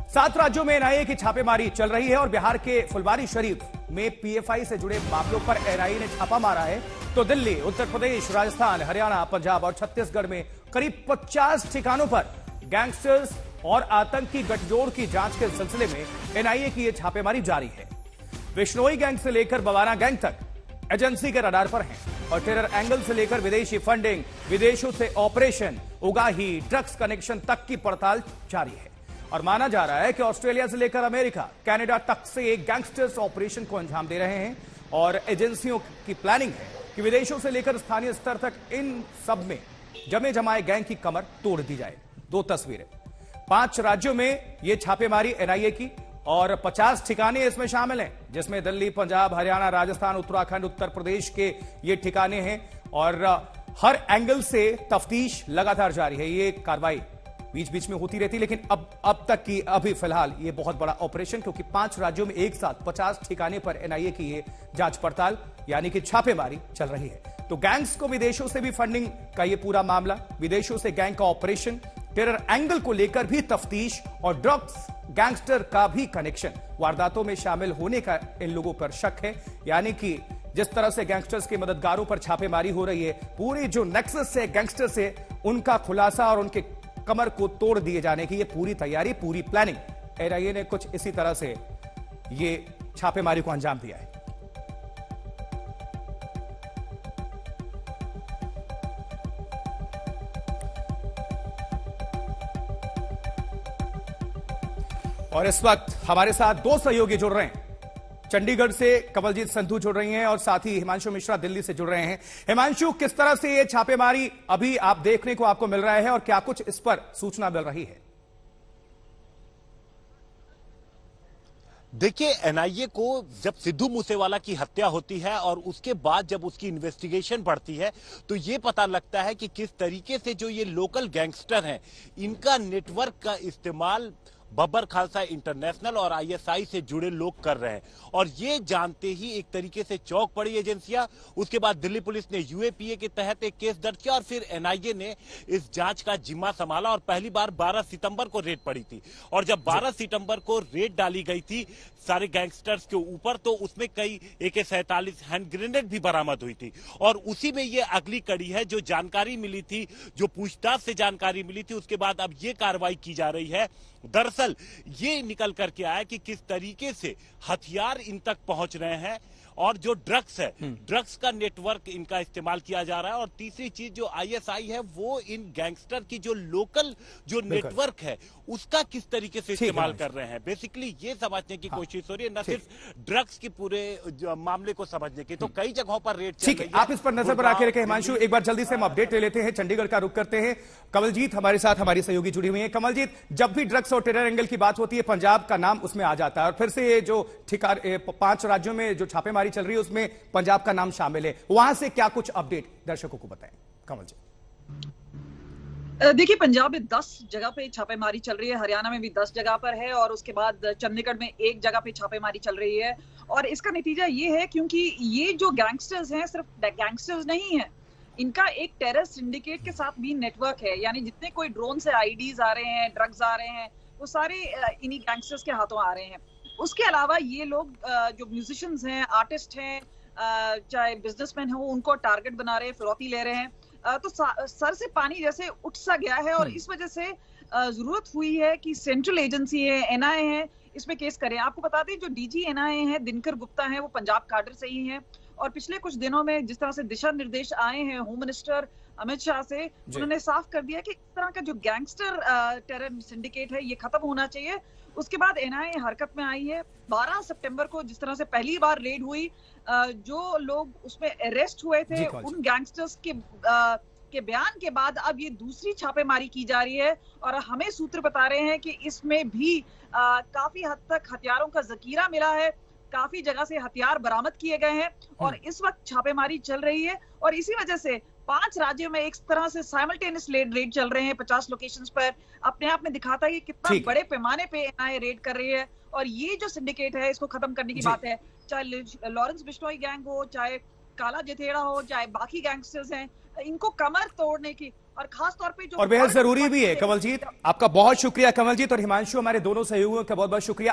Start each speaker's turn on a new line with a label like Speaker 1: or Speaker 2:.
Speaker 1: 7 राज्यों में एनआईए की छापेमारी चल रही है और बिहार के फुलवारी शरीफ में पीएफआई से जुड़े मामलों पर एनआईए ने छापा मारा है। तो दिल्ली, उत्तर प्रदेश, राजस्थान, हरियाणा, पंजाब और छत्तीसगढ़ में करीब 50 ठिकानों पर गैंगस्टर्स और आतंकी गठजोड़ की जांच के सिलसिले में एनआईए की यह छापेमारी जारी है। बिश्नोई गैंग से लेकर बवाना गैंग तक एजेंसी के रडार पर हैं और टेरर एंगल से लेकर विदेशी फंडिंग, विदेशों से ऑपरेशन, उगाही, ड्रग्स कनेक्शन तक की पड़ताल जारी है। और माना जा रहा है कि ऑस्ट्रेलिया से लेकर अमेरिका, कनाडा तक से गैंगस्टर्स ऑपरेशन को अंजाम दे रहे हैं और एजेंसियों की प्लानिंग है कि विदेशों से लेकर स्थानीय स्तर तक इन सब में जमे जमाए गैंग की कमर तोड़ दी जाए। 2 तस्वीरें। 5 राज्यों में यह छापेमारी एनआईए की और 50 ठिकाने इसमें शामिल हैं, जिसमें दिल्ली, पंजाब, हरियाणा, राजस्थान, उत्तराखंड, उत्तर प्रदेश के ये ठिकाने हैं और हर एंगल से तफ्तीश लगातार जारी है। ये कार्रवाई बीच बीच में होती रहती, लेकिन अब तक की अभी फिलहाल ये बहुत बड़ा ऑपरेशन, क्योंकि 5 राज्यों में एक साथ 50 ठिकाने पर एनआईए की ये जांच पड़ताल यानी कि छापेमारी चल रही है। तो गैंग्स को विदेशों से भी फंडिंग का ये पूरा मामला, विदेशों से गैंग का ऑपरेशन, टेरर एंगल को लेकर भी तफ्तीश और ड्रग्स गैंगस्टर का भी कनेक्शन, वारदातों में शामिल होने का इन लोगों पर शक है। यानी कि जिस तरह से गैंगस्टर्स के मददगारों पर छापेमारी हो रही है, पूरी जो नेक्सस से गैंगस्टर से उनका खुलासा और उनके कमर को तोड़ दिए जाने की ये पूरी तैयारी, पूरी प्लानिंग एनआईए ने कुछ इसी तरह से ये छापेमारी को अंजाम दिया है। और इस वक्त हमारे साथ 2 सहयोगी जुड़ रहे हैं। चंडीगढ़ से कमलजीत संधू जुड़ रही हैं और साथ ही हिमांशु मिश्रा दिल्ली से जुड़ रहे हैं। हिमांशु, किस तरह से ये छापेमारी अभी आप देखने को आपको मिल रहा है और क्या कुछ इस पर सूचना मिल रही है?
Speaker 2: देखिए, एनआईए को जब सिद्धू मूसेवाला की हत्या होती है और उसके बाद जब उसकी इन्वेस्टिगेशन बढ़ती है तो ये पता लगता है कि किस तरीके से जो ये लोकल गैंगस्टर हैं, इनका नेटवर्क का इस्तेमाल बब्बर खालसा इंटरनेशनल और आईएसआई से जुड़े लोग कर रहे हैं। और ये जानते ही एक तरीके से चौंक पड़ी एजेंसियां। उसके बाद दिल्ली पुलिस ने यूएपीए के तहत एक केस दर्ज किया और फिर एनआईए ने इस जांच का जिम्मा संभाला और पहली बार 12 सितंबर को रेड पड़ी थी। और जब 12 सितंबर को रेड डाली गई थी सारे गैंगस्टर्स के ऊपर, तो उसमें कई AK-47 हैंड ग्रेनेड भी बरामद हुई थी। और उसी में ये अगली कड़ी है, जो जानकारी मिली थी, जो पूछताछ से जानकारी मिली थी, उसके बाद अब ये कार्रवाई की जा रही है। दरअसल ये निकल करके आया कि किस तरीके से हथियार इन तक पहुंच रहे हैं और जो ड्रग्स है, ड्रग्स का नेटवर्क इनका इस्तेमाल किया जा रहा है। और तीसरी चीज जो आईएसआई है, वो इन गैंगस्टर की जो लोकल जो नेटवर्क है उसका किस तरीके से इस्तेमाल कर रहे हैं। बेसिकली ये समझने की कोशिश हो रही है, न सिर्फ ड्रग्स की पूरे मामले को समझने की। तो कई जगहों पर रेड चल रही है।
Speaker 1: आप इस पर नजर पर आके रखें हिमांशु। एक बार जल्दी से हम अपडेट ले लेते हैं, चंडीगढ़ का रुख करते हैं। कमलजीत हमारे साथ, हमारी सहयोगी जुड़ी हुई है। कमलजीत, जब भी ड्रग्स और टेरर एंगल की बात होती है, पंजाब का नाम उसमें आ जाता है और फिर से ये जो 5 राज्यों में जो छापेमारी चल रही है उसमें पंजाब का नाम शामिल है। वहां से क्या कुछ अपडेट दर्शकों को बताएं कमल जी।
Speaker 3: देखिए, पंजाब में 10 जगह पे छापेमारी चल रही है, हरियाणा में भी 10 जगह पर है और उसके बाद चंडीगढ़ में 1 जगह पे छापेमारी चल रही है। और इसका नतीजा ये है, क्योंकि ये जो गैंगस्टर्स हैं सिर्फ गैंगस्टर्स नहीं है, इनका एक टेरर सिंडिकेट के साथ भी नेटवर्क है। यानी जितने कोई ड्रोन से आईडीज आ रहे हैं, ड्रग्स आ रहे हैं, वो सारे इन्हीं गैंगस्टर्स के हाथों आ रहे हैं। उसके अलावा ये लोग जो म्यूजिशियंस हैं, आर्टिस्ट हैं, चाहे बिजनेसमैन हो, उनको टारगेट बना रहे हैं, फिरौती ले रहे हैं। तो सर से पानी जैसे उठ सा गया है और इस वजह से जरूरत हुई है कि सेंट्रल एजेंसी है, एनआईए है, इसमें केस करें। आपको बता दें, जो डीजी एनआईए है दिनकर गुप्ता है, वो पंजाब काडर से ही है। और पिछले कुछ दिनों में जिस तरह से दिशा निर्देश आए हैं होम मिनिस्टर अमित शाह से, उन्होंने साफ कर दिया कि इस तरह का जो गैंगस्टर टेरर सिंडिकेट है ये खत्म होना चाहिए। उसके बाद एनआईए हरकत में आई है। 12 सितंबर को जिस तरह से पहली बार रेड हुई, जो लोग उसमें अरेस्ट हुए थे उन गैंगस्टर्स के बयान के बाद अब ये दूसरी छापेमारी की जा रही है। और हमें सूत्र बता रहे हैं कि इसमें भी काफी हद तक हथियारों का जखीरा मिला है, काफी जगह से हथियार बरामद किए गए हैं और इस वक्त छापेमारी चल रही है। और इसी वजह से 5 राज्यों में एक तरह से साइमल्टेनियस रेड चल रहे हैं 50 लोकेशंस पर। अपने आप में दिखाता है कि कितना बड़े पैमाने पे एनआईए रेड कर रही है। और ये जो सिंडिकेट है इसको खत्म करने की बात है, चाहे लॉरेंस बिश्नोई गैंग हो, चाहे काला जथेड़ा हो, चाहे बाकी गैंगस्टर्स हैं, इनको कमर तोड़ने की और खास तौर पे जो
Speaker 1: और बेहद जरूरी भी है। कमलजीत, आपका बहुत शुक्रिया। कमलजीत और हिमांशु, हमारे दोनों सहयोगियों का बहुत बहुत शुक्रिया।